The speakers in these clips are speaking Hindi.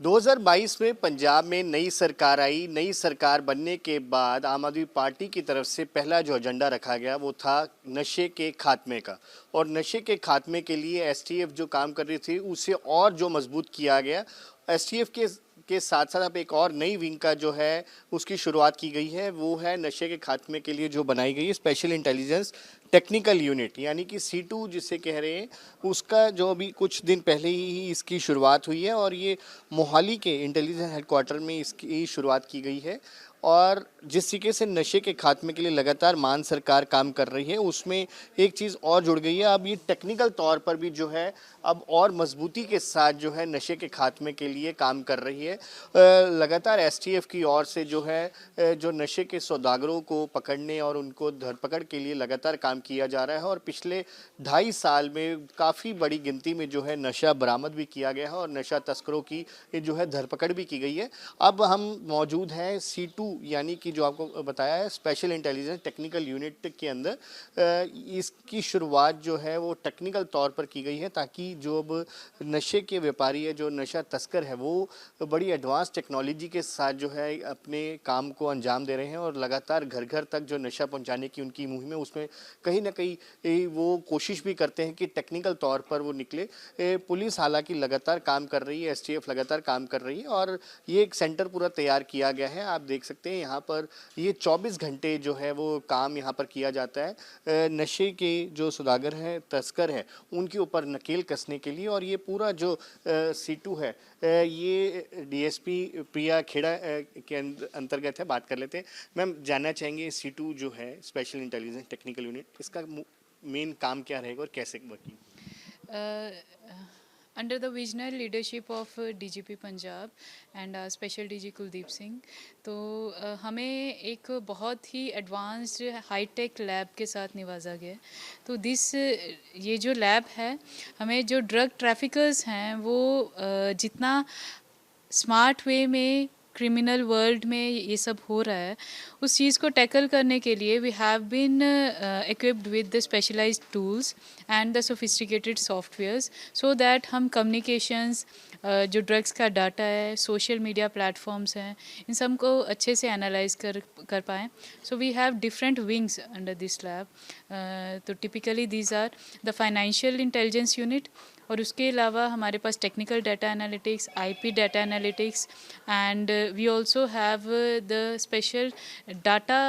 2022 में पंजाब में नई सरकार आई। नई सरकार बनने के बाद आम आदमी पार्टी की तरफ से पहला जो एजेंडा रखा गया वो था नशे के खात्मे का। और नशे के खात्मे के लिए एसटीएफ जो काम कर रही थी उसे और जो मजबूत किया गया। एसटीएफ के साथ साथ अब एक और नई विंग का जो है उसकी शुरुआत की गई है, वो है नशे के खात्मे के लिए जो बनाई गई है स्पेशल इंटेलिजेंस टेक्निकल यूनिट, यानी कि C2 जिसे कह रहे हैं। उसका जो अभी कुछ दिन पहले ही इसकी शुरुआत हुई है और ये मोहाली के इंटेलिजेंस हेडक्वार्टर में इसकी शुरुआत की गई है। और जिस तरीके से नशे के खात्मे के लिए लगातार मान सरकार काम कर रही है, उसमें एक चीज़ और जुड़ गई है। अब ये टेक्निकल तौर पर भी जो है अब और मजबूती के साथ जो है नशे के खात्मे के लिए काम कर रही है। लगातार एसटीएफ की ओर से जो है जो नशे के सौदागरों को पकड़ने और उनको धरपकड़ के लिए लगातार काम किया जा रहा है। और पिछले 2.5 साल में काफ़ी बड़ी गिनती में जो है नशा बरामद भी किया गया है और नशा तस्करों की जो है धरपकड़ भी की गई है। अब हम मौजूद हैं C2 यानी कि जो आपको बताया है स्पेशल इंटेलिजेंस टेक्निकल यूनिट के अंदर। इसकी शुरुआत जो है वो टेक्निकल तौर पर की गई है ताकि जो अब नशे के व्यापारी है, जो नशा तस्कर है, वो बड़ी एडवांस टेक्नोलॉजी के साथ जो है अपने काम को अंजाम दे रहे हैं। और लगातार घर घर तक जो नशा पहुंचाने की उनकी मुहिम है उसमें कहीं ना कहीं वो कोशिश भी करते हैं कि टेक्निकल तौर पर वो निकले। पुलिस हालांकि लगातार काम कर रही है, एसटीएफ लगातार काम कर रही है और ये एक सेंटर पूरा तैयार किया गया है। आप देख सकते हैं यहाँ पर ये 24 घंटे जो है वो काम यहाँ पर किया जाता है नशे के जो सौदागर हैं, तस्कर हैं, उनके ऊपर नकेल कसने के लिए। और ये पूरा जो C2 है ये डीएसपी प्रिया खेड़ा के अंतर्गत है। बात कर लेते हैं। मैम, जानना चाहेंगे C2 जो है स्पेशल इंटेलिजेंस टेक्निकल यूनिट, इसका मेन काम क्या रहेगा और कैसे working? Under the visionary leadership of DGP Punjab and special DG Kuldeep Singh, तो हमें एक बहुत ही एडवांस्ड हाईटेक लैब के साथ निवाजा गया। तो ये जो लैब है, हमें जो ड्रग ट्रैफिकर्स हैं वो जितना स्मार्ट वे में क्रिमिनल वर्ल्ड में ये सब हो रहा है, उस चीज़ को टैकल करने के लिए we have been equipped with the specialised tools and the sophisticated softwares, so that हम कम्युनिकेशंस, जो ड्रग्स का डाटा है, सोशल मीडिया प्लेटफॉर्म्स हैं, इन सब को अच्छे से एनालाइज कर पाएँ। So we have different wings under this lab. तो typically these are the financial intelligence unit, और उसके अलावा हमारे पास technical data analytics, IP data analytics, and we also have the special data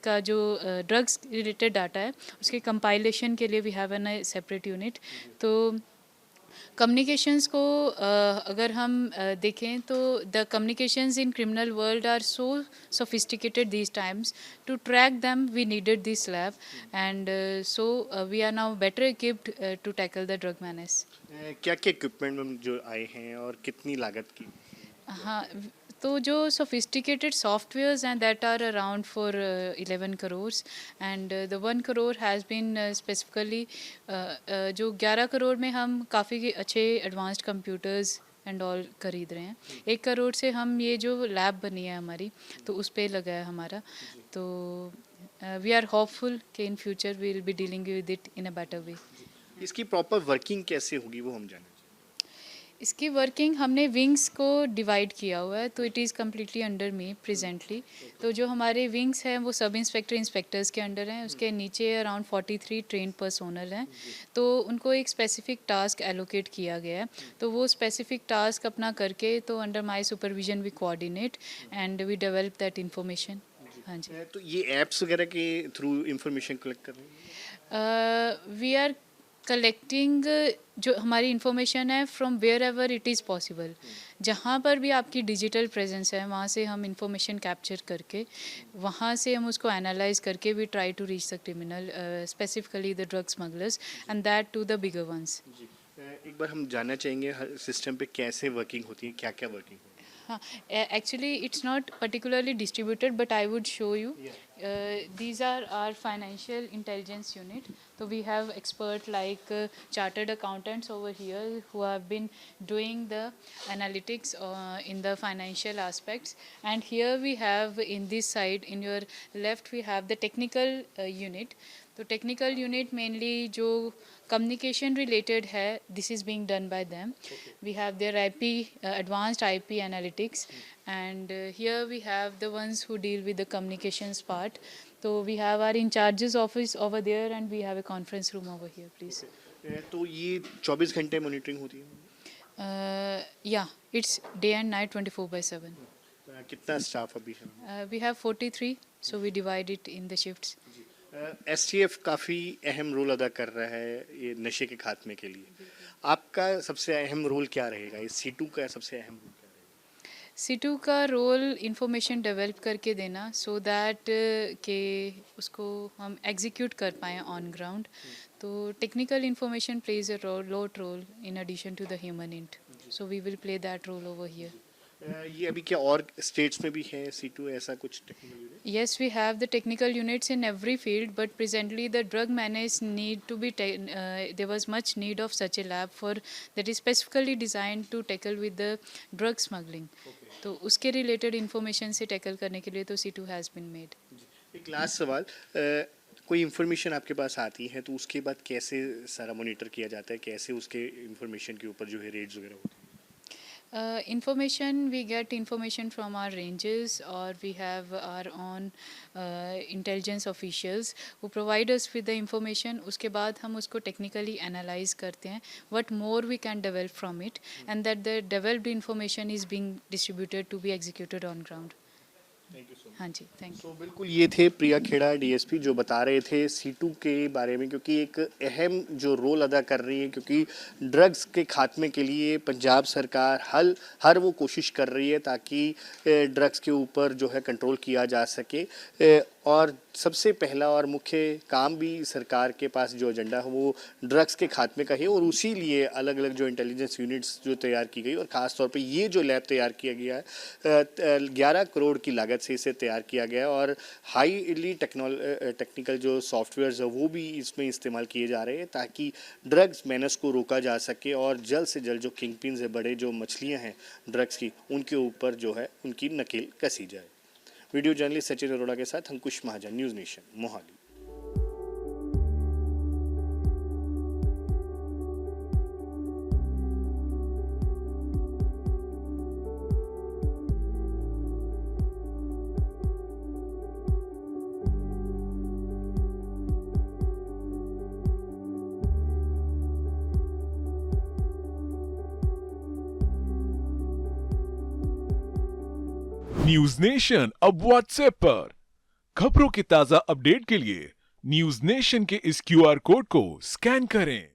का जो ड्रग्स रिलेटेड डाटा है उसके कंपाइलेशन के लिए we have an separate unit. तो कम्युनिकेशंस को अगर हम देखें तो the communications in criminal world are so sophisticated these times. To track them we needed this lab, and so we are now better equipped to tackle the drug menace. क्या क्या इक्विपमेंट जो आए हैं और कितनी लागत की? हाँ, तो जो सोफिस्टिकेटेड सॉफ्टवेयर्स हैं that are around for 11 crores, and the 1 crore has been specifically, जो 11 करोड़ में हम काफ़ी अच्छे एडवांस्ड कंप्यूटर्स एंड ऑल खरीद रहे हैं। 1 करोड़ से हम ये जो लैब बनी है हमारी, तो उस पर लगा है हमारा। तो वी आर होपफुल कि in future we will be dealing with it in a better way. इसकी प्रॉपर वर्किंग कैसे होगी वो हम जाने। इसकी वर्किंग हमने विंग्स को डिवाइड किया हुआ है, तो it is completely under me presently. तो जो हमारे विंग्स हैं वो सब इंस्पेक्टर इंस्पेक्टर्स के अंडर हैं। उसके नीचे अराउंड 43 ट्रेन पर्सोनल हैं। तो उनको एक स्पेसिफिक टास्क एलोकेट किया गया है, तो वो स्पेसिफिक टास्क अपना करके तो under my supervision we coordinate and we develop that information. हाँ जी। तो ये ऐप्स वगैरह के थ्रू इंफॉर्मेशन कलेक्ट कर रहे हैं? वी आर कलेक्टिंग जो हमारी इन्फॉर्मेशन है from wherever it is possible. जहाँ पर भी आपकी डिजिटल प्रेजेंस है वहाँ से हम इंफॉर्मेशन कैप्चर करके वहाँ से हम उसको एनालाइज करके we try to reach the criminal, specifically the drug smugglers, and that to the bigger ones. एक बार हम जानना चाहेंगे हर सिस्टम पे कैसे वर्किंग होती है, क्या क्या वर्किंग होती है? हाँ, actually it's not particularly distributed, but I would show you. These are our financial intelligence unit. So we have expert like chartered accountants over here who have been doing the analytics in the financial aspects. And here we have in this side, in your left, we have the technical unit. तो टेक्निकल यूनिट मेनली जो कम्युनिकेशन रिलेटेड है, this is being done by them. We have their IP, advanced IP analytics, and here we have the ones who deal with the communications part. So we have our in charges office over there, and we have a conference room over here, please. तो ये 24 घंटे मॉनिटरिंग होती है? Yeah, it's day and night 24/7. कितना स्टाफ अभी है? We have 43, so we divide it in the shifts. STF काफ़ी अहम रोल अदा कर रहा है ये नशे के खात्मे के लिए. आपका सबसे अहम रोल क्या रहेगा? इस सीटू का सबसे अहम रोल क्या रहेगा? सीटू का रोल इंफॉर्मेशन डेवलप करके देना, सो दैट कि उसको हम एग्जीक्यूट कर पाएँ ऑन ग्राउंड. तो technical information plays a lot role in addition to the human int, so we will play that role over here. ये अभी क्या और स्टेट्स में भी है सीटू ऐसा कुछ technical unit? Yes, we have the technical units in every field, but presently the drug menace need to be there was much need of such a lab for that is specifically designed to tackle with the drug smuggling. तो उसके related information से tackle करने के लिए तो C2 has been made. एक लास्ट सवाल, कोई इन्फॉर्मेशन आपके पास आती है तो उसके बाद कैसे सारा मॉनिटर किया जाता है, कैसे उसके इन्फॉर्मेशन के ऊपर जो है रेड्स वगैरह होती है? Information, we get information from our ranges, or we have our own intelligence officials who provide us with the information. उसके बाद हम उसको technically analyze करते हैं, what more we can develop from it, and that the developed information is being distributed to be executed on ground. Thank you so much. हाँ जी, थैंक यू. तो बिल्कुल ये थे प्रिया खेड़ा डीएसपी जो बता रहे थे सीटू के बारे में, क्योंकि एक अहम जो रोल अदा कर रही है, क्योंकि ड्रग्स के खात्मे के लिए पंजाब सरकार हर वो कोशिश कर रही है ताकि ड्रग्स के ऊपर जो है कंट्रोल किया जा सके. और सबसे पहला और मुख्य काम भी सरकार के पास जो एजेंडा है वो ड्रग्स के खात्मे का है, और उसी लिए अलग अलग जो इंटेलिजेंस यूनिट्स जो तैयार की गई, और ख़ास तौर पे ये जो लैब तैयार किया गया है 11 करोड़ की लागत से इसे तैयार किया गया है, और हाईली टेक्निकल जो सॉफ्टवेयर्स है वो भी इसमें इस्तेमाल किए जा रहे हैं ताकि ड्रग्स मेनेस को रोका जा सके और जल्द से जल्द जो किंग पिन्स है, बड़े जो मछलियाँ हैं ड्रग्स की, उनके ऊपर जो है उनकी नकेल कसी जाए. वीडियो जर्नलिस्ट सचिन अरोड़ा के साथ Ankush Mahajan, news nation, Mohali. News nation अब व्हाट्सएप पर खबरों के ताजा अपडेट के लिए न्यूज नेशन के इस क्यूआर कोड को स्कैन करें.